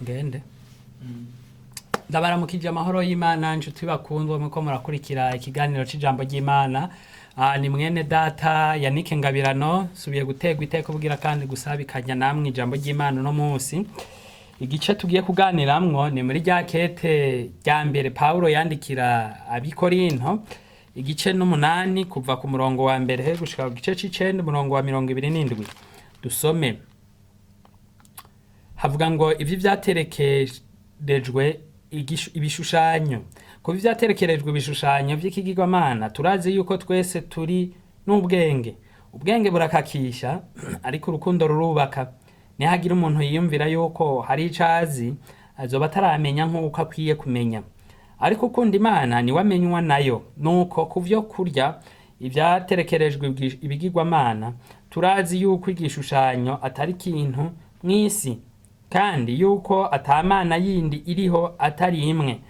ngende ndabaramukije amahoro y'Imana nshuti bakundwa muko murakurikira ikiganiro c'ijambo ry'Imana. Ni mwene data Yannick ngabirano subiye gutegwa iteko bugira kandi gusabikanya namwe ijambo ry'Imana no munsi. Igice tugiye kuganiramwo ni muri rya kete rya mbere Paulo yandikira abikorinto igice n'umunani kuva ku murongo wa mbere gushika ku gice c'icenda umurongo wa 27. Dusome. Havuga ngo ivyo vyaterekerejwe ibishushanyo. Kuva vyaterekerejwe ibishushanyo vy'ikigirwamana turazi yuko twese turi n'ubwenge. Ubwenge burakakisha ariko urukundo rurubaka. Nihagira umuntu yiyumvira yuko hari icazi azoba ataramenya nk'uko akwiye kumenya. Ariko ukunda Imana ni wamenywa nayo. Nuko kuvyo kurya ivyaterekerejwe ibigirwamana turazi yuko igishushanyo atari kintu mw'isi kandi yuko atamana yindi iriho atari imwe.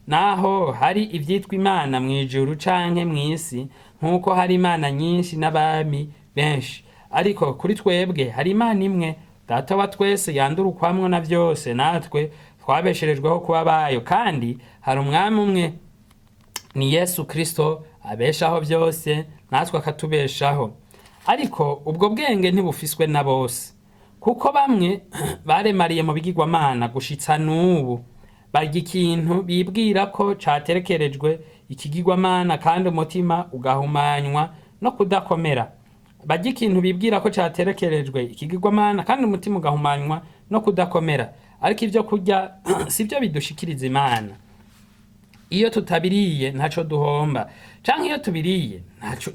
Naho hari ivyitwa imana mw'ijuru canke mw'isi nkuko hari imana nyinshi n'abami benshi, ariko kuri twebwe hari imana imwe Data wa twese yandurukwamwo na vyose, natwe twabesherejweho kuba bayo, kandi hari umwami umwe ni Yesu Kristo abeshaho vyose natwe akatubeshaho. Ariko ubwo bwenge ntibufiswe na bose, kuko bamwe baremariye mu bigirwamana gushitsa n'ubu barya ikintu bibwira ko caterekerejwe ikigirwamana kandi umutima ugahumanywa no kudakomera. Barya ikintu bibwira ko caterekerejwe ikigirwamana kandi umutima ugahumanywa no kudakomera. Ariko ivyo kurya sivyo bidushikiriza Imana. Iyo tutabiriye ntaco duhomba, canke iyo tubiriye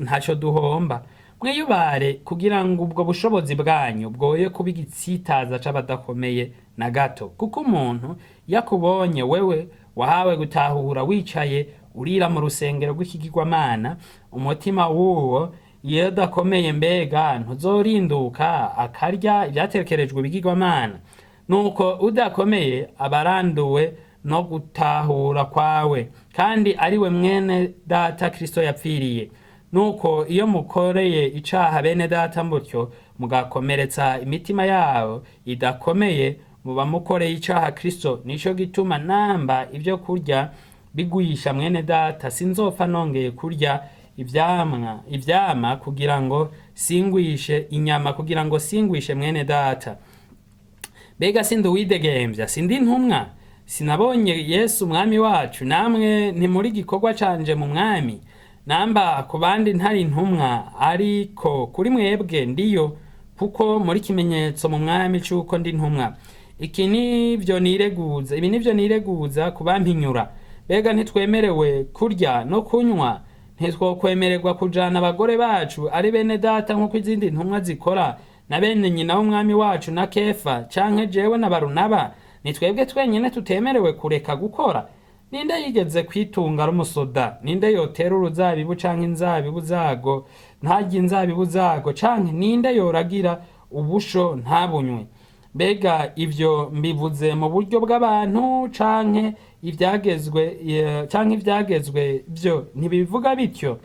ntaco duhomba. Mwiyubare kugira ngo ubwo bushobozi bwanyu bwoye kuba igitsitaza c'abadakomeye na gato, kuko umuntu yakubonye wewe wahawe gutahura wicaye urira mu rusengero rw'ikigirwamana, umutima wuwo iyo dakomeye mbega ntuzorinduka akarya ivyaterekerejwe ibigirwamana. Nuko udakomeye abaranduwe no gutahura kwawe, kandi ariwe mwene data Kristo yapfiriye. Nuko iyo mukoreye icaha bene data mutyo mugakomeretsa imitima yabo idakomeye, muba mukoreye icaha Kristo. Nico gituma namba ivyo kurya bigwisha mwene data sinzopfa nongeye kurya ivyama kugira ngo singwishe inyama, kugira ngo singwishe mwene data. Bega sindi uwidegemvya, sindi intumwa, sinabonye Yesu umwami wacu, namwe ntimuri gikorwa canje mu mwami. Namba ku bandi ntari intumwa, ariko kuri mwebwe ndiyo, kuko muri kimenyetso mu mwami c'uko ndi intumwa. Ibi nivyo nireguza kubampinyura. Bega ntitwemerewe kurya no kunywa, ntitwokwemererwa kujana abagore bacu ari bene data nk'uko izindi ntumwa zikora, na bene nyina w'umwami wacu na Kefa canke jewe na Barunaba. Nitwebwe twenyene tutemerewe kureka gukora. Ninde yigeze kwitunga ari umusoda? Ninde yotera uruzabibu canke inzabibu zago ntarya inzabibu zago? Canke ninde yoragira ubusho ntabunywe? Bega ivyo mbivuze mu buryo bw'abantu canke ivyagezwe byo ntibivuga bityo?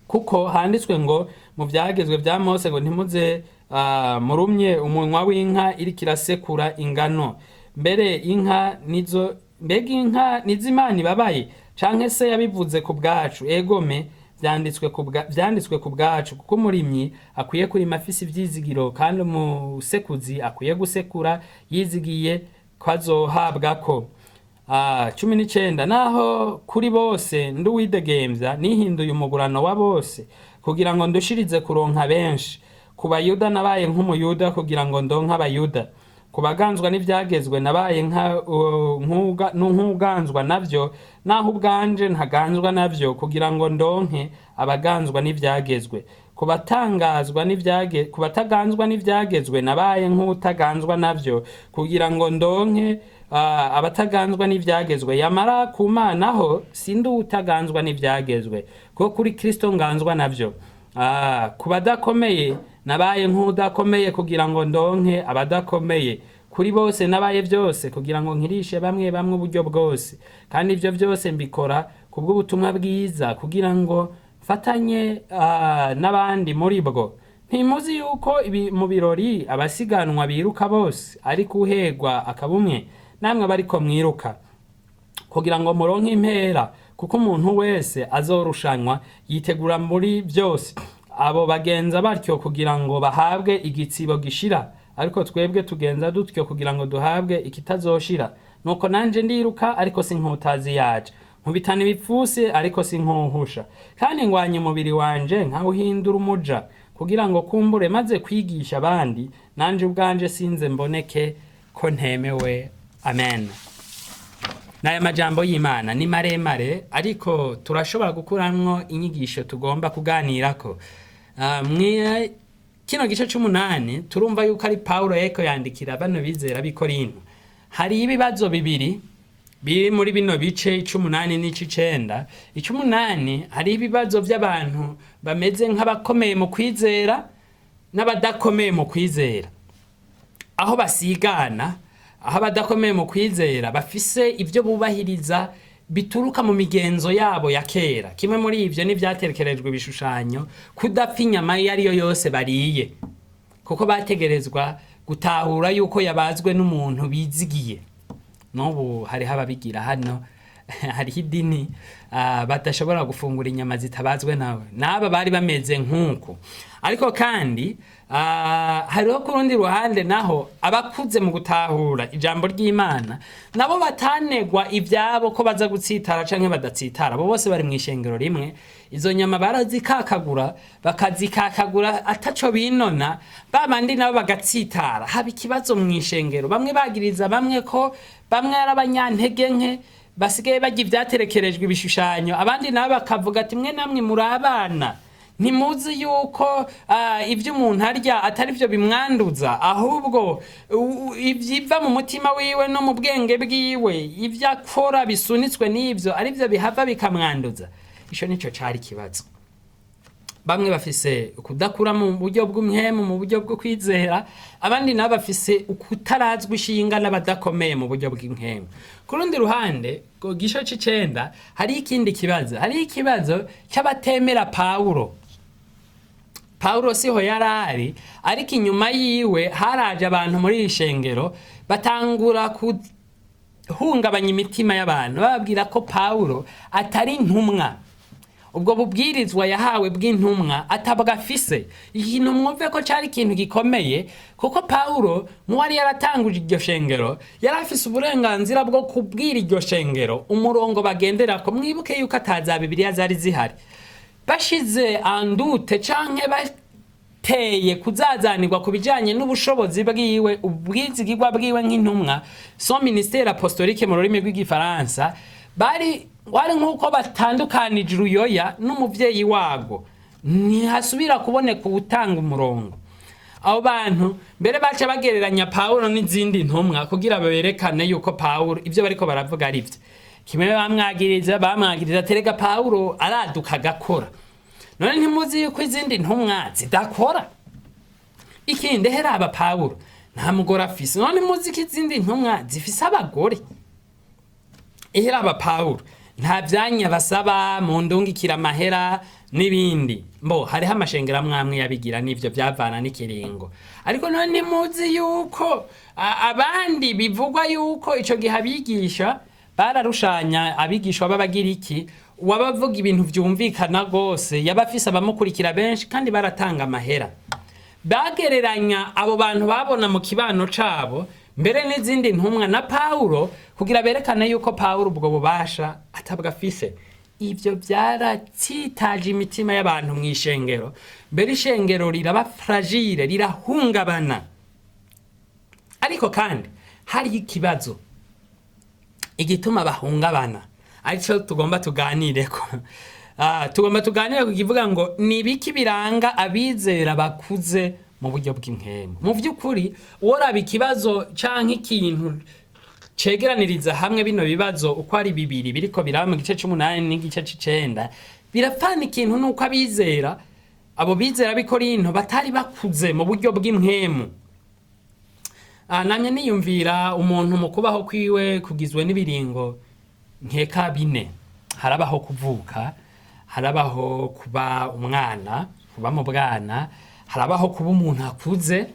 Kuko handitswe ngo mu vyagezwe vya Mose ngo ntimuze murumye umunwa w'inka iriko irasekura ingano. Mbega inka nizimana babaye? Canke se yabivuze ku bwacu? Egome vyanditswe ku bwacu, kuko umurimyi akwiye kurima afise ivyizigiro, kandi umusekuzi akwiye gusekura yizigiye ko azohabwako. 19 Naho kuri bose ndi uwidegemvya, nihinduye umugurano wa bose kugira ngo ndushirize kuronka benshi. Ku Bayuda nabaye nk'umuyuda kugira ngo ndonke Abayuda. Ku baganzwa n'ivyagezwe nabaye nk'uganzwa navyo, naho ubwanje ntaganzwa navyo kugira ngo ndonke abaganzwa n'ivyagezwe. Ku bataganzwa n'ivyagezwe nabaye nk'utaganzwa navyo kugira ngo ndonke abataganzwa n'ivyagezwe. Yamara ku Mana ho sindi utaganzwa n'ivyagezwe, kuko kuri Kristo nganzwa navyo. Ku badakomeye nabaye nk'udakomeye kugira ngo ndonke abadakomeye. Kuri bose nabaye vyose kugira ngo nkirishe bamwe uburyo bwose, kandi ivyo vyose mbikora kubw'ubutumwa bwiza, kugira ngo mfatanye n'abandi muri bwo. ntimuzi yuko mu birori abasiganwa biruka bose ariko uhegwa akabumwe namwe bariko mwiruka kugira ngo muronke impera kuko umuntu wese azorushanwa yitegura muri byose. Abo bagenza batyo kugira ngo bahabwe igitsibo gishira, ariko twebwe tugenza dutyo kugira ngo duhabwe ikitazoshira. Nuko nanje ndiruka ariko sinkutazi yaje, nkubitana ibipfuse ariko sinkuhusha, kandi ngwanye umubiri wanje nkawuhindura umuja kugira ngo kumbure maze kwigisha abandi nanje ubwanje sinze mboneke ko ntemewe. Amen. Naya majambo y'Imana ni maremare ariko turashobora gukuramwo inyigisho tugomba kuganirako. Kino gice c'8 turumva yuko ari Paulo yeko yandikira bano bizera b'i Korinto. Hari ibibazo bibiri biri muri bino bice 18 n'icenda. 18 hari ibibazo by'abantu bameze nk'abakomeye mu kwizera n'abadakomeye mu kwizera, aho basigana. Aho abadakomeye mu kwizera bafise ibyo bubahiriza bituruka mu migenzo yabo ya kera. Kimwe muri ivyo ni vyaterekerejwe ibishushanyo, kudapfa inyama iyo ariyo yose bariye, kuko bategerezwa gutahura yuko yabazwe n'umuntu bizigiye. N'ubu hariho ababigira hano hariho idini badashobora gufungura inyama zitabazwe nawe, n'aba bari bameze nk'uko. Ariko kandi hariho ku rundi ruhande naho abakuze mu gutahura ijambo ry'Imana, nabo batanegwa ivyabo ko baza gutsitara canke badatsitara. Abo bose bari mu ishengero rimwe, izo nyama barazikakagura bakazikakagura ataco binona, babandi nabo bagatsitara. Haba ikibazo mu ishengero, bamwe bagiriza bamwe ko bamwe ari abanyantege nke basigaye bagira ivyaterekerejwe ibishushanyo, abandi nabo bakavuga ati mwe namwe muri abana, ntimuzi yuko ivyo umuntu arya atari vyo bimwanduza, ahubwo ivyiva mu mutima wiwe no mu bwenge bwiwe, ivyo akora bisunitswe n'ivyo ari vyo bihava bikamwanduza. Ico nico cari kibazo. Bamwe bafise kudakura mu buryo bw'umhemu, mu buryo bwo kwizera, abandi nabo bafise ukutarazwa ishinga n'abadakomeye mu buryo bw'imhemu. Ku rundi ruhande, ku gice c'9 hari ikindi kibazo. Hari ikibazo cy'abatemera Paulo. Paulo siho yarari, ariko inyuma yiwe haraje abantu muri ishengero batangura kuhungabanya imitima y'abantu, bababwira ko Paulo atari intumwa. Ubwo bubwirizwa yahawe bw'intumwa atabwa afise. Ikintu mwumve ko cari ikintu gikomeye, kuko Paulo muwari yaratanguje iryo shengero yari afise uburenganzira bwo kubwira iryo shengero umurongo bagenderako. Mwibuke yuko ataza Bibiliya zari zihari. Bashize andute canke bateye kuzazanirwa ku bijanye n'ubushobozi bwiwe, ubwizigirwa bwiwe nk'intumwa, son ministère apostolique mu rurimi rw'igifaransa, wari nk'uko batandukanije uruyoya n'umuvyeyi wago, ntihasubira kuboneka ubutanga umurongo. Abo bantu mbere baca bagereranya Paulo n'izindi ntumwa kugira berekane yuko Paulo ivyo bariko baravuga ari vyo. Kimwe bamwagiriza terega Paulo araduka agakora. None ntimuzi yuko izindi ntumwa zidakora? Ikindi heraba Paulo nta mugore afise. None muzi ko izindi ntumwa zifise abagore? Heraba Paulo nta vyanya basaba mu ndungikira amahera n'ibindi. Hariho amashengero amwe yabigira n'ivyo vyavana n'ikiringo. Ariko none ntimuzi yuko abandi bivugwa yuko ico gihe abigisha bararushanya abigishwa b'Abagiriki, wabavuga ibintu vyumvikana gose, yabafise abamukurikira benshi kandi baratanga amahera. Bagereranya abo bantu babona mu kibano cabo mbere n'izindi ntumwa na Paulo kugira berekane yuko Paulo ubwo bubasha atabwa afise. Ivyo vyaratsitaje imitima y'abantu mu ishengero, mbere ishengero riraba fragile, rirahungabana. Ariko kandi hari ikibazo igituma bahungabana, arico tugomba tuganireko. Tugomba tuganire kukivuga ngo nibiki biranga abizera bakuze mu buryo bw'inkemu. Mu vy'ukuri woraba ikibazo canke ikintu cegeraniriza hamwe bino bibazo uko ari bibiri biriko biraba mu gice c'8 n'igice c'9, birapfana ikintu nuko abizera, abo bizera b'i Korinto batari bakuze mu buryo bw'inkemu. Namye niyumvira umuntu mu kubaho kwiwe kugizwe n'ibiringo nkeka 4. Harabaho kuvuka, harabaho kuba umwana, kuba mu bwana, harabaho kuba umuntu akuze,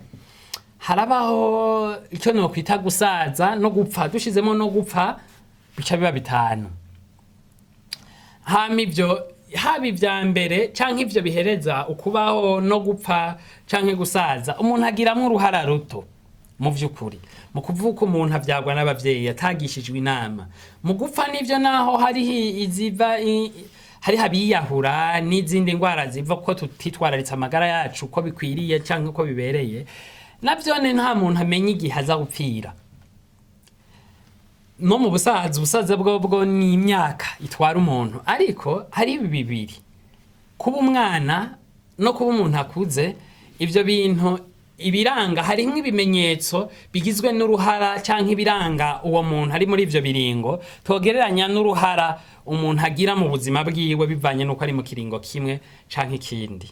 harabaho icyo no kwita gusaza no gupfa, dushizemo no gupfa bica biba bitanu. Hama ivyo haba ivya mbere canke ivyo bihereza ukubaho no gupfa canke gusaza, umuntu agiramwo uruhara ruto mu vy'ukuri, mu kuvuka umuntu avyagwa n'abavyeyi yatagishijwe inama. Mu gupfa nivyo naho hari iziva hari habiyahura n'izindi ngwara ziva ko tutitwararitse amagara yacu ko bikwiriye canke ko bibereye, navyone nta muntu amenya igihe aza gupfira. No mu busaza bwo ni imyaka itwara umuntu, ariko hari ibi bibiri, kuba umwana no kuba umuntu akuze. Ivyo bintu ibiranga hari nk'ibimenyetso bigizwe n'uruhara canke ibiranga uwo muntu ari muri ivyo biringo, togereranya n'uruhara umuntu agira mu buzima bwiwe bivanye nuko ari mu kiringo kimwe canke ikindi.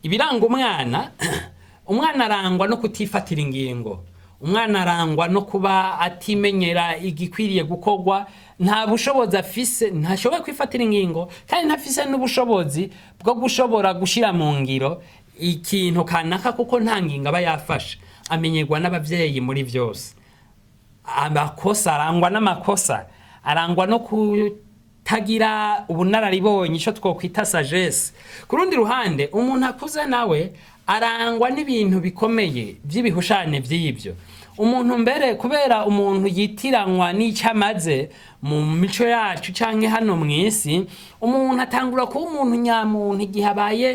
Ibiranga umwana arangwa no kutifatira ingingo, umwana arangwa no kuba atimenyera igikwiriye gukorwa, nta bushobozi afise, ntashoboye kwifatira ingingo, kandi ntafise n'ubushobozi bwo gushobora gushira mu ngiro ikintu kanaka kuko nta ngingo aba yafashe. Amenyerwa n'abavyeyi muri vyose. Amakosa arangwa n'amakosa, arangwa no kutagira ubunararibonye, ico twokwita sagesse. Ku rundi ruhande umuntu akuze nawe arangwa n'ibintu bikomeye vy'ibihushane vy'ivyo. Umuntu mbere kubera umuntu yitiranwa n'icamaze mu mico yacu canke hano mw'isi, umuntu atangura kuba umuntu nyamuntu igihe abaye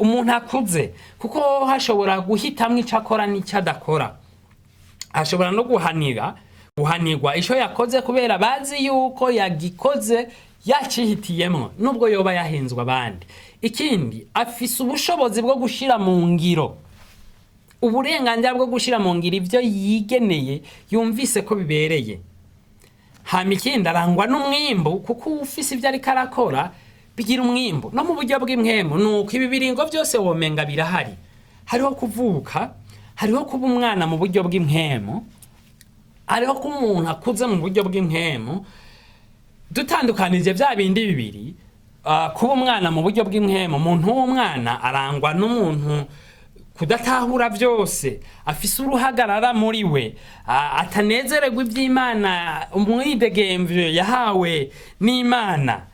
umuntu akuze, kuko hashobora guhitamwo ico akora n'ico adakora. Ashobora no guhanirwa ico yakoze kubera bazi yuko yagikoze yacihitiyemwo nubwo yoba yahenzwe abandi. Ikindi, afise ubushobozi bwo gushira mu ngiro, uburenganzira bwo gushira mu ngiro ivyo yigeneye yumvise ko bibereye. Hama ikindi, arangwa n'umwimbu, kuko ufise ivyo ariko arakora bigira umwimbu. No mu buryo bw'impwemu nuko ibi biringo vyose womenga birahari. Hariho kuvuka, hariho kuba umwana mu buryo bw'impwemu, hariho kuba umuntu akuze mu buryo bw'impwemu. Dutandukanije vya bindi bibiri, kuba umwana mu buryo bw'impwemu, umuntu w'umwana arangwa n'umuntu kudatahura vyose, afise uruhagarara muri we, atanezererwa ivy'Imana, umwidegemvyo yahawe n'Imana.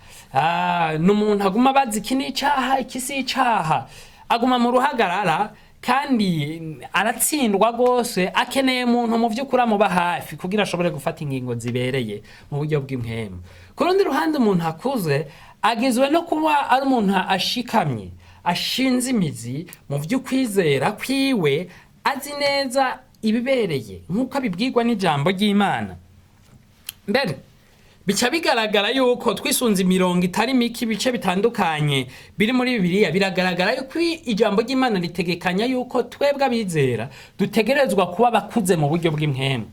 N'umuntu aguma bazi iki ni icaha, iki si icaha, aguma mu ruhagarara, kandi aratsindwa gose, akeneye umuntu mu vy'ukuri amuba hafi kugira ashobore gufata ingingo zibereye mu buryo bw'impwemu. Ku rundi ruhande umuntu akuze agizwe no kuba ari umuntu ashikamye, ashinze imizi mu vy'ukwizera kwiwe, azi neza ibibereye nk'uko abibwirwa n'ijambo ry'Imana. Mbere bica bigaragara yuko twisunze imirongo itari mike, ibice bitandukanye biri muri Bibiliya, biragaragara yuko ijambo ry'Imana ritegekanya yuko twebwe abizera dutegerezwa kuba bakuze mu buryo bw'impwemu.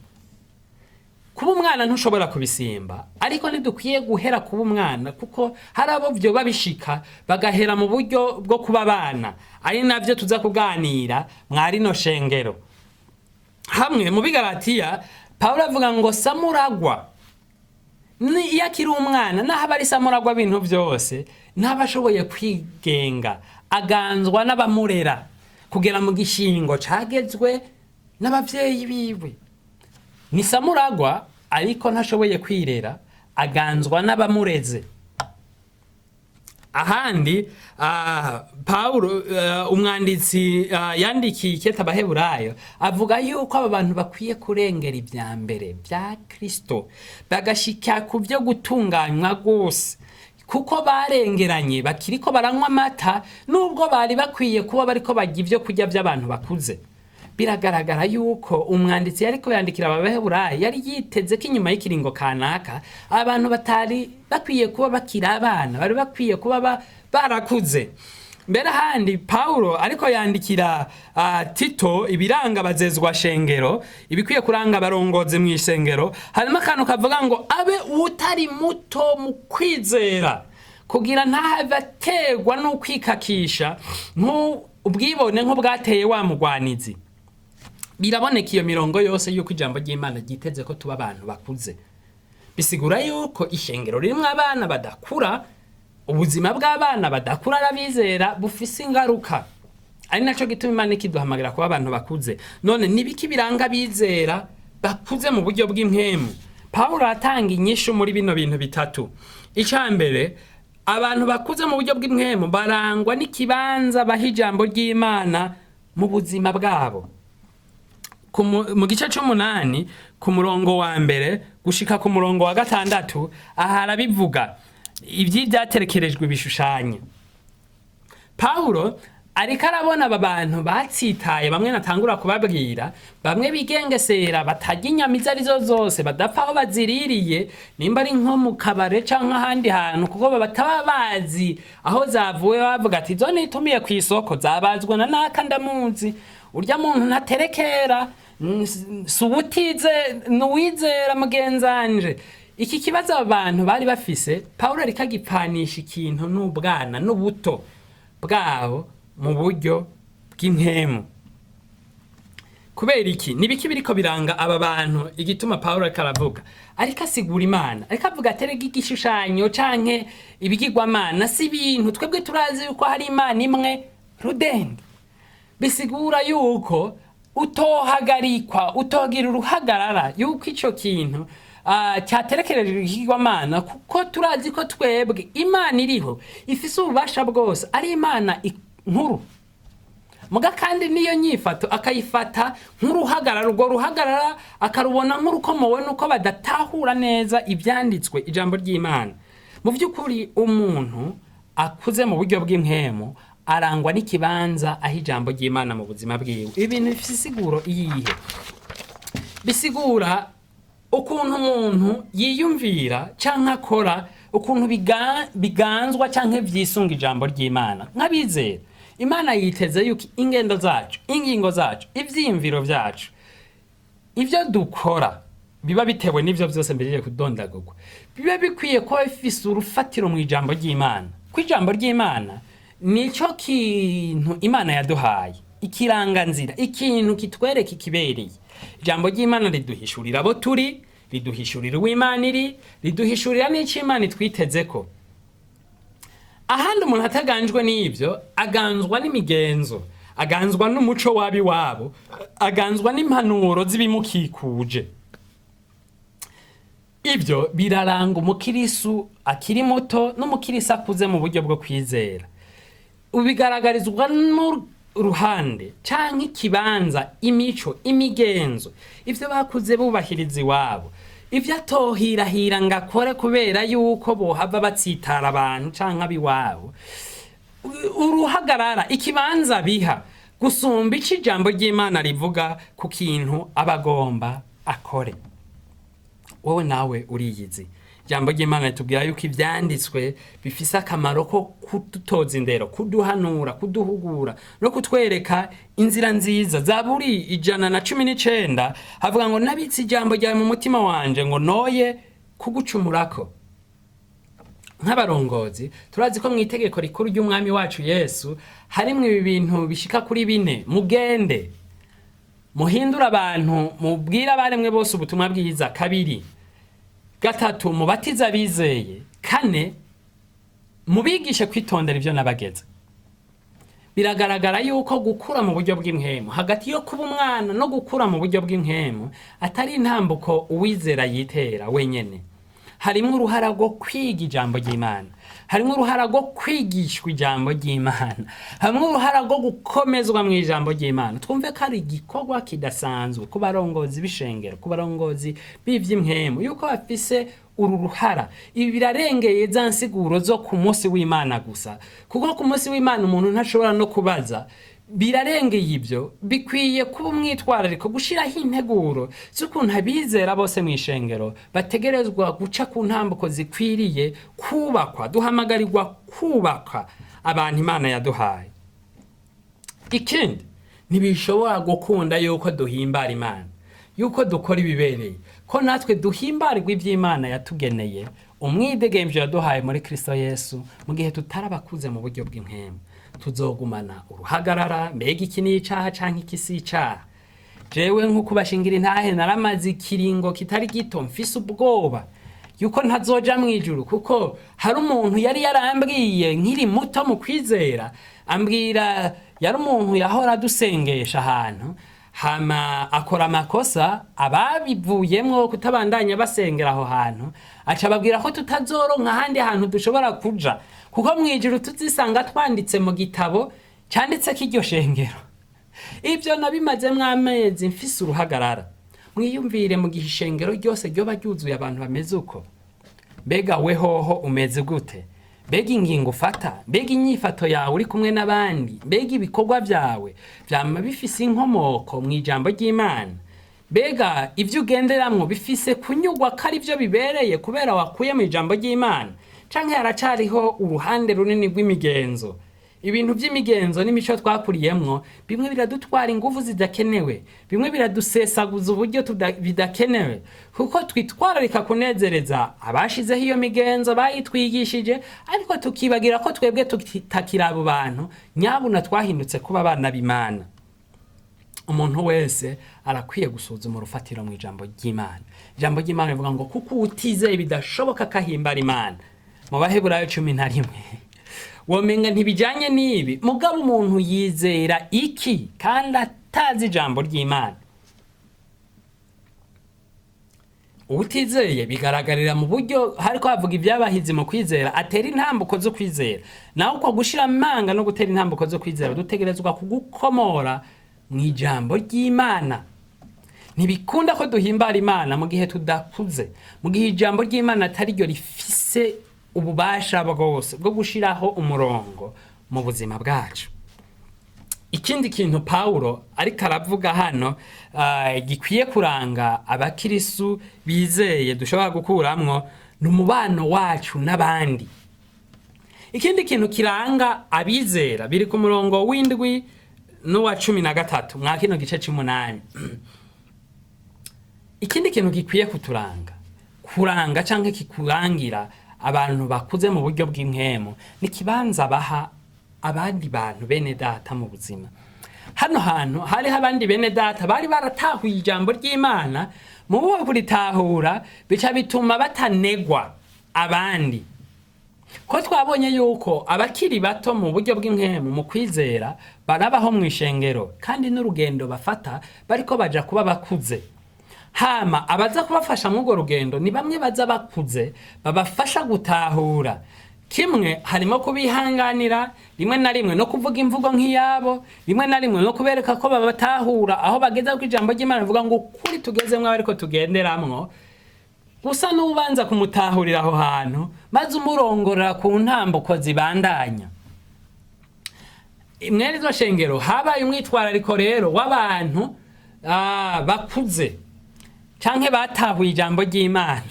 Kuba umwana ntushobora kubisimba, ariko ntidukwiye guhera kuba umwana, kuko hari abo vyo babishika bagahera mu buryo bwo kuba abana, ari navyo tuza kuganira mwari no shengero. Hamwe mu Bigalatiya Pawulo avuga ngo samuragwa iyo akiri umwana, naho aba ari samuragwa ibintu vyose, ntaba ashoboye kwigenga, aganzwa n'abamurera kugera mu gishingo cagezwe n'abavyeyi biwe. Ni samuragwa ariko ntashoboye kwirera, aganzwa n'abamureze. Ahandi Pawulo umwanditsi yandikiye ikete Abaheburayo avuga yuko aba bantu bakwiye kurengera ivya mbere vya Kristo, bagashika ku vyo gutunganywa gose, kuko barengeranye bakiriko baranywa amata nubwo bari bakwiye kuba bariko barya ivyo kurya vy'abantu bakuze. Biragaragara yuko umwanditsi yariko yandikira Abaheburayo yari yiteze ko inyuma y'ikiringo kanaka abantu batari bakwiye kuba bakira abana, bari bakwiye kuba barakuze. Mbere handi Pawulo ariko yandikira Tito ibiranga bazezwa shengero, ibikwiye kuranga abarongozi mu ishengero, harimo akantu kavuga ngo abe utari muto mu kwizera, kugira ntahave ategwa no kwikakisha ubwibone nk'ubwateye wa mugwanizi. Biraboneka iyo mirongo yose yuko ijambo ry'Imana ryiteze ko tuba abantu bakuze. Bisigura yuko ishengero rimwe abana badakura, ubuzima bw'abana badakura arabizera bufise ingaruka. ari naco gituma Imana ikiduhamagira kuba abantu bakuze. None nibiki biranga bizera bakuze mu buryo bw'impwemu? Paulo atanga inyishu muri bino bintu bitatu. Icambere, abantu bakuze mu buryo bw'impwemu barangwa n'ikibanza baha ijambo ry'Imana mu buzima bwabo. Mu gice c'8 ku murongo wa mbere gushika ku murongo wa 6 ahara bivuga ivy'ibyaterekerejwe ibishushanyo. Paulo ariko arabona aba bantu batsitaye, bamwe natangura kubabwira, bamwe bigengesera batarya inyama izo arizo zose, badapfa aho baziririye, nimba ari nko mu kabare canke ahandi hantu, kuko bataba bazi aho zavuye, bavuga ati zo nitumiye ku isoko zabazwe na naka ndamuzi, urya muntu ntaterekera, subutize nuwizera mugenzanje. Iki kibazo abantu bari bafise, Paulo ariko agipfanisha ikintu n'ubwana n'ubuto bwabo mu buryo bw'impwemu. Kubera iki? Nibiki biriko biranga aba bantu igituma Paulo ariko aravuga? Ariko asigura Imana, ariko avuga aterega igishushanyo canke ibigirwamana si ibintu twebwe turazi yuko hari Imana imwe rudende. Bisigura yuko utohagarikwa, utogira uruhagarara yuko ico kintu cyaterekerejwe ikigirwamana, kuko turazi ko twebwe Imana iriho ifise ububasha bwose, ari Imana nkuru. Muga kandi niyo nyifato akayifata nk'uruhagarara, urwo ruhagarara akarubona nk'urukomowe nuko badatahura neza ivyanditswe ijambo ry'Imana. Mu vy'ukuri umuntu akuze mu buryo bw'impwemu arangwa n'ikibanza aho ijambo ry'Imana mu buzima bwiwe. Ibintu bifise isiguro iyihe? Bisigura ukuntu umuntu yiyumvira canke akora, ukuntu biganzwa canke vyisunga ijambo ry'Imana. Nk'abizera, Imana yiteze yuko ingendo zacu, ingingo zacu, ivyiyumviro vyacu, ivyo dukora biba bitewe n'ivyo vyose mbere kudondagurwa, biba bikwiye ko bifise urufatiro mu ijambo ry'Imana. Ku ijambo ry'Imana nico kintu Imana yaduhaye, ikiranganzira, ikintu kitwereka ikibereye. Ijambo ry'Imana riduhishurira abo turi, riduhishurira uw'Imana iri, riduhishurira n'ico Imana itwitezeko. Ahandi umuntu ataganjwe n'ivyo, aganzwa n'imigenzo, aganzwa n'umuco wabi wabo, aganzwa n'impanuro z'ibimukikuje. Ivyo biraranga umukirisu akiri muto n'umukirisu akuze mu buryo bwo kwizera. Ubigaragarizwa n'uruhande canke ikibanza, imico, imigenzo, ivyo bakuze bubahiriza iwabo, ivyo atohirahira ngakore kubera yuko bohava batsitara abantu canke abiwabo. Uruhagarara, ikibanza biha gusumba ico ijambo ry'Imana rivuga ku kintu abagomba akore. Wowe nawe uriyizi, ijambo ry'Imana ritubwira yuko ivyanditswe bifise akamaro ko kudutoza indero, kuduhanura, kuduhugura no kutwereka inzira nziza. Zaburi 119 havuga ngo nabitse ijambo ryawe mu mutima wanje ngo noye kugucumurako. Nk'abarongozi turazi ko mu itegeko rikuru ry'umwami wacu Yesu harimwe ibi bintu bishika kuri 4: mugende muhindura abantu, mubwira abaremwe bose ubutumwa bwiza. 2, 3 mubatiza bizeye. 4 mubigishe kwitondera ivyo nabageze. Biragaragara yuko gukura mu buryo bw'impwemu, hagati yo kuba umwana no gukura mu buryo bw'impwemu, atari intambuko uwizera yitera wenyene. Harimwo uruhara rwo kwiga ijambo ry'Imana, harimwo uruhara rwo kwigishwa ijambo ry'Imana, harimwo uruhara rwo gukomezwa mu ijambo ry'Imana. Twumve ko ari igikorwa kidasanzwe ku barongozi b'ishengero, ku barongozi b'ivy'impwemu, yuko bafise uru ruhara. Ibi birarengeye za nsiguro zo ku munsi w'Imana gusa, kuko ku munsi w'Imana umuntu ntashobora no kubaza. Birarengeye ibyo, bikwiye kuba umwitwarariko gushiraho integuro z'ukuntu abizera bose mu ishengero bategerezwa guca ku ntambuko zikwiriye kubakwa. Duhamagarirwa kubaka abantu Imana yaduhaye. Ikindi, ntibishobora gukunda yuko duhimbara Imana, yuko dukora ibibereye, ko natwe duhimbarirwa ivy'Imana yatugeneye, umwidegemvyo yaduhaye muri Kristo Yesu, mu gihe tutarabakuze mu buryo bw'impwemu. Tuzogumana uruhagarara, mbega iki ni icaha canke iki si icaha. Jewe nk'uko bashingira intahe naramaze ikiringo kitari gito mfise ubwoba yuko ntazoja mu ijuru, kuko hari umuntu yari yarambwiye nkiri muto mu kwizera, ambwira yari umuntu yahora dusengesha ahantu, hama akora amakosa, ababivuyemwo kutabandanya basengera aho hantu, aca babwira ko tutazoronka ahandi hantu dushobora kuja, kuko mu ijuru tuzisanga twanditse mu gitabo cyanditseko iryo shengero. Ibyo nabimazemwo amezi mfise uruhagarara. Mwiyumvire mu gihe ishengero ryose ryoba ryuzuye abantu bameze uko, mbega we hoho umeze gute? Mbega ingingo ufata, mbega inyifato yawe uri kumwe n'abandi, mbega ibikorwa byawe vyama bifise inkomoko mu ijambo ry'Imana, mbega ivyo ugenderamwo bifise kunyugwa ko ari byo bibereye kubera wakuye mu ijambo ry'Imana, canke haracariho uruhande runini rw'imigenzo. Ibintu by'imigenzo n'imico twakuriyemwo bimwe biradutwara ingufu zidakenewe, bimwe biradusesaguza uburyo bidakenewe, kuko twitwararika kunezereza abashizeho iyo migenzo bayitwigishije, ariko tukibagira ko twebwe tutakira abo bantu nyabuna twahindutse kuba abana b'Imana. Umuntu wese arakwiye gusuzuma urufatiro mu ijambo ry'Imana. Ijambo ry'Imana rivuga ngo kuko utizeye bidashoboka kahimbara Imana, mu Baheburayo 11. Womenga ntibijanye n'ibi, mugabo umuntu yizera iki kandi atazi ijambo ry'Imana? Utizeye bigaragarira mu buryo hariko havuga ibyabahizi mu kwizera, atera intambuko zo kwizera. Naho uko gushira amanga no gutera intambuko zo kwizera dutegerezwa kugukomora mu ijambo ry'Imana. Ntibikunda ko duhimbara Imana mu gihe tudakuze, mu gihe ijambo ry'Imana atari ryo rifise ububasha bwose bwo gushiraho umurongo mu buzima bwacu. Ikindi kintu Paulo ariko aravuga hano gikwiye kuranga abakirisu bizeye dushobora gukuramwo n'umubano wacu n'abandi. Ikindi kintu kiranga abizera biri ku murongo w'indwi n'uwa 13 mwa kino gice c'8. Ikindi kintu gikwiye kuranga canke kikurangira abantu bakuze mu buryo bw'impwemu ni kibanza baha abandi bantu bene data mu buzima. Hano hantu hariho abandi bene data bari baratahuye ijambo ry'Imana, mu bo kuritahura bica bituma batanegwa abandi. Ko twabonye yuko abakiri bato mu buryo bw'impwemu mu kwizera barabaho mu ishengero, kandi n'urugendo bafata bariko baja kuba bakuze. Hama abaza kubafasha mu go rugendo ni bamwe baza bakuze babafasha gutahura. Kimwe harimo kubihanganira, rimwe na rimwe no kuvuga imvugo nk'iyabo, rimwe na rimwe no kubereka ko babatahura aho bageza ku ijambo ry'Imana rivuga ngo kuri tugezemwe ariko tugenderamwo. Gusa n'ubanza kumutahurira aho hantu maze umurongora ku ntambuko zibandanya. Imwe zo shengero habaye umwitwarariko rero w'abantu bakuze canke batahuye ijambo ry'Imana.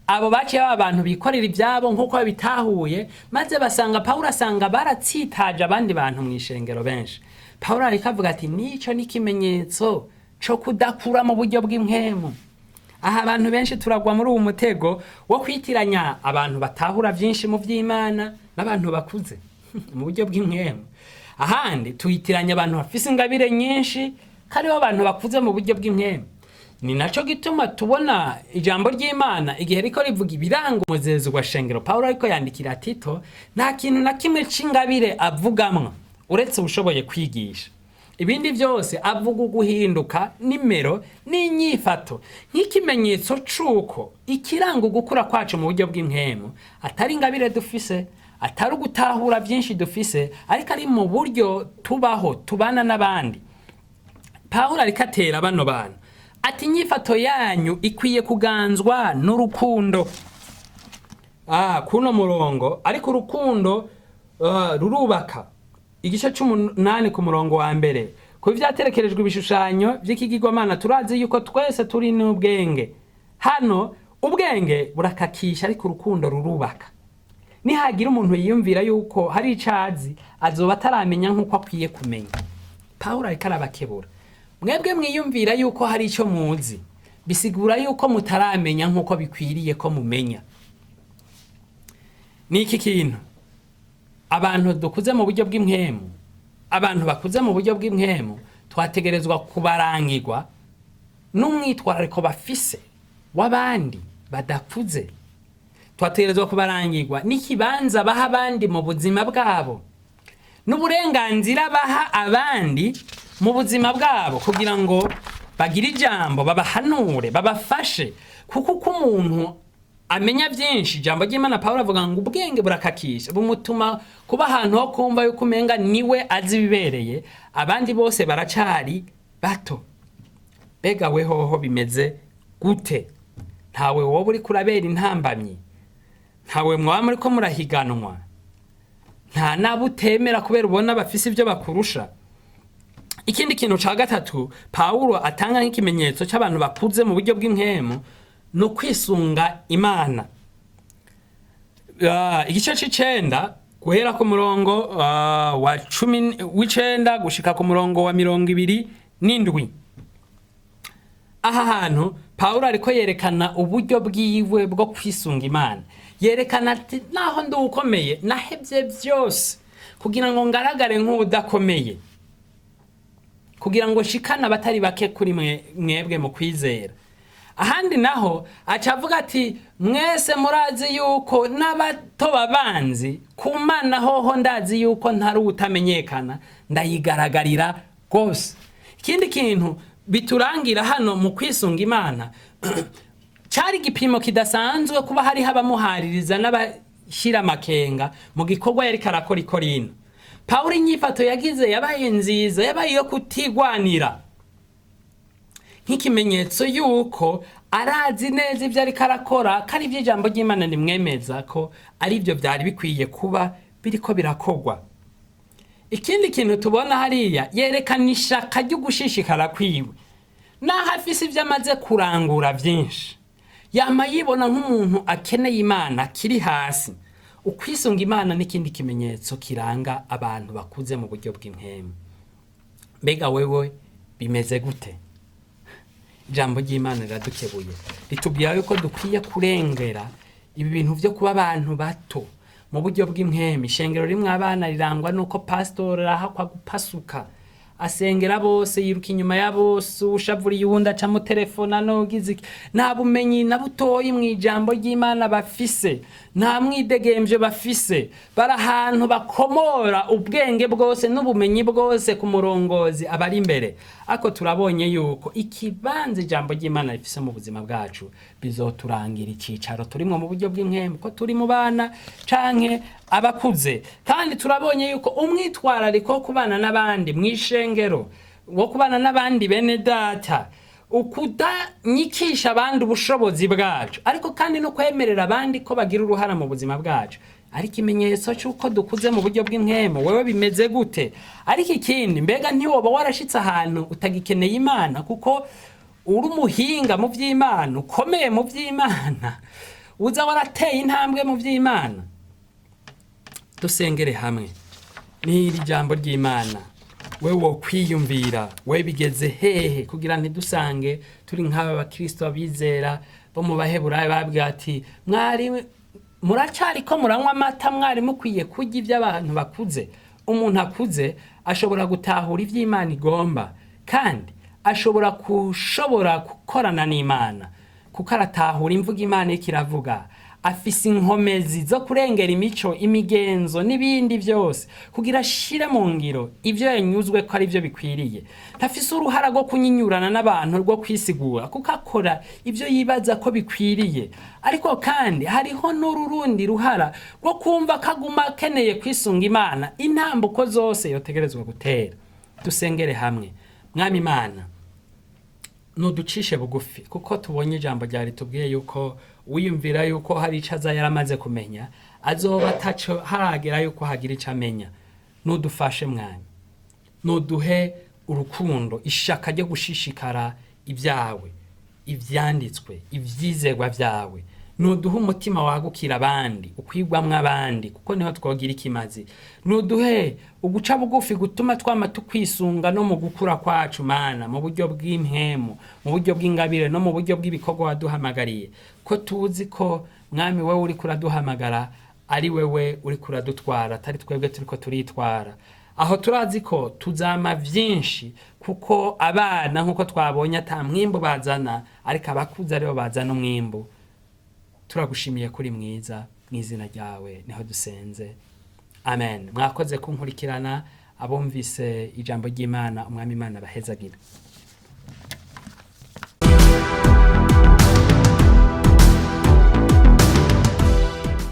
Abo baciye abantu bikorera ibyabo nkuko babitahuye, maze basanga Paulo asanga baratsitaje abandi bantu mu ishengero benshi. Paulo ariko avuga ati nico n'ikimenyetso cyo kudakura mu buryo bw'impwemu. Aha abantu benshi turagwa muri uwo mutego wo kwitiranya abantu batahura byinshi mu by'Imana n'abantu bakuze mu buryo bw'impwemu. Ahandi tuyitiranya abantu bafise ingabire nyinshi kariho abantu bakuze mu buryo bw'impwemu. Ni naco gituma tubona ijambo ry'Imana igihe riko rivuga ibiranga umuzezi wa shengero. Paulo ariko yandikira Tito nta kintu na kimwe c'ingabire avugamwo uretse ubushoboye kwigisha. Ibindi byose avuga guhinduka nimero n'inyifato nk'ikimenyetso c'uko ikiranga gukura kwacu mu buryo bw'impwemu atari ingabire dufise, atari gutahura byinshi dufise, ariko ari mu buryo tubaho tubana n'abandi. Paulo ariko atera bano bantu ati inyifato yanyu ikwiye kuganzwa n'urukundo. Kuno murongo ariko urukundo rurubaka. Igice c'8 ku murongo wa mbere, ku byaterekerejwe ibishushanyo by'ikigirwamana turazi yuko twese turi n'ubwenge. Hano ubwenge burakakisha ariko urukundo rurubaka. Nihagira umuntu yiyumvira yuko hari icazi azoba ataramenya nkuko akwiye kumenya. Paulo ariko arabakebura. Mwebwe mwiyumvira yuko hari ico muzi, bisigura yuko mutaramenya nkuko bikwiriye ko mumenya. Niki kintu abantu dukuze mu buryo bw'impwemu, abantu bakuze mu buryo bw'impwemu twategerezwa kubarangirwa n'umwitwarariko bafise w'abandi badakuze twategerezwa kubarangirwa n'ikibanza baha abandi mu buzima bwabo n'uburenganzira baha abandi mu buzima bwabo kugira ngo bagire ijambo babahanure babafashe kuko uko umuntu amenya byinshi ijambo ry'Imana Pawulo avuga ngo ubwenge burakakisha bumutuma kuba ahantu ho kumva yuko umenga niwe azi bibereye abandi bose baracari bato. Bega wehoho bimeze gute? Ntawe wowe uri kurabera intambamyi, ntawe mwaba muriko murahiganwa, nta nabo utemera kubera ubona bafise ibyo bakurusha. Ikindi kintu ca gatatu Pawulo atanga nk'ikimenyetso cy'abantu bakuze mu buryo bw'impwemu no kwisunga Imana. Igice c'icenda guhera ku murongo wa 19 gushika ku murongo wa 27. Aha hantu Pawulo ariko yerekana uburyo bwiwe bwo kwisunga Imana. Yerekana ati naho ndukomeye nahebye byose kugira ngo ngaragare nk'udakomeye, kugira ngo shikana batari bake kuri mwebwe mu kwizera. Ahandi naho acavuga ati mwese murazi yuko n'abato babanzi ku Mana hoho ndazi yuko ntari utamenyekana ndayigaragarira gose. Ikindi kintu biturangira hano mu kwisunga Imana cyari igipimo kidasanzwe kuba hari habamuhaririza n'abashira amakenga mu gikorwa yari karakora i Korinto. Pawulo inyifato yagize yabaye nziza, yabaye yo kutigwanira nk'ikimenyetso yuko arazi neza ibyo ari karakora kandi ibyo ijambo ry'Imana rimwemeza ko ari byo byari bikwiye kuba biriko birakogwa. Ikindi kintu tubona hariya yerekana ishaka ryo gushishikara kwiwe naho afise ibyo amaze kurangura byinshi, yama yibona nk'umuntu akeneye Imana kiri hasi. Ukwisunga Imana n'ikindi kimenyetso kiranga abantu bakuze mu buryo bw'impwemu. Mbega wewe bimeze gute? Ijambo ry'Imana riradukebuye ritubwira yuko dukwiye kurengera ibi bintu byo kuba abantu bato mu buryo bw'impwemu. Ishengero rimwe abana rirangwa nuko pastor rahakwa gupasuka asengera bose, yiruka inyuma ya bose, ushavuriye uwundi aca mu telefona nogize nta bumenyi na butoyi mu ijambo ry'Imana bafise, nta mwidegemvyo bafise, bara ahantu bakomora ubwenge bwose n'ubumenyi bwose ku murongozi abari imbere. Ako turabonye yuko ikibanza ijambo ry'Imana rifise mu buzima bwacu bizoturangira icicaro turimo mu buryo bw'impwemu, ko turi mu bana canke abakuze. Kandi turabonye yuko umwitwarariko wo kubana n'abandi mw'ishengero, wo kubana n'abandi bene data, ukudanyikisha abandi ubushobozi bwacu, ariko kandi no kwemerera abandi ko bagira uruhara mu buzima bwacu, ari ikimenyetso cy'uko dukuze mu buryo bw'impwemu. Wewe bimeze gute? Ariko ikindi, mbega ntiwoba warashitse ahantu utagikeneye Imana kuko uri umuhinga mu by'Imana, ukomeye mu by'Imana, uza warateye intambwe mu by'Imana? Dusengere hamwe n'iri jambo ry'Imana. Wewe wo kwiyumvira we bigeze hehe kugira ntidusange turi nk'aba bakristo abizera bo mu Baheburayo babwira ati mwari muracari ko muranywa amata, mwari mukwiye kurya iby'abantu bakuze. Umuntu akuze ashobora gutahura iby'Imana igomba kandi ashobora gukorana n'Imana kuko aratahura imvugo Imana ikiravuga. Afise inkomezi zo kurengera imico, imigenzo n'ibindi byose kugira ashire mu ngiro ibyo yanyuzwe ko ari byo bikwiriye. Ntafise uruhara rwo kunyinyurana n'abantu rwo kwisigura kuko akora ibyo yibaza ko bikwiriye. Ariko kandi hariho n'urundi ruhara rwo kumva kaguma akeneye kwisunga Imana intambuko zose yotegerezwa gutera. Dusengere hamwe. Mwami Imana, nuducishe bugufi kuko tubonye ijambo ryari tubwiye yuko wiyumvira yuko hari icaza yaramaze kumenya azoba ataco haragera yuko hagira icamenya. Nudufashe mwami, nuduhe urukundo, ishaka ryo gushishikara ibyawe, ivyanditswe, ivyizegwa vyawe. Nuduhe umutima wagukira abandi, ukwigwamwe abandi kuko niho twogira ikimazi. Nuduhe uguca bugufi gutuma twama tukwisunga no mu gukura kwacu Mana, mu buryo bw'impwemu, mu buryo bw'ingabire no mu buryo bw'ibikorwa waduhamagariye. Ko tuzi ko mwami wewe uri kuraduhamagara, ari wewe uri kuradutwara, atari twebwe turiko turitwara. Aho turazi ko tuzama vyinshi kuko abana nkuko twabonye ata mwimbo bazana, ariko abakuze aribo bazana umwimbo. turagushimiye kuri mwiza, mu izina ryawe niho dusenze, amen. Mwakoze kunkurikirana, abumvise ijambo ry'Imana, umwami Imana abahezagira.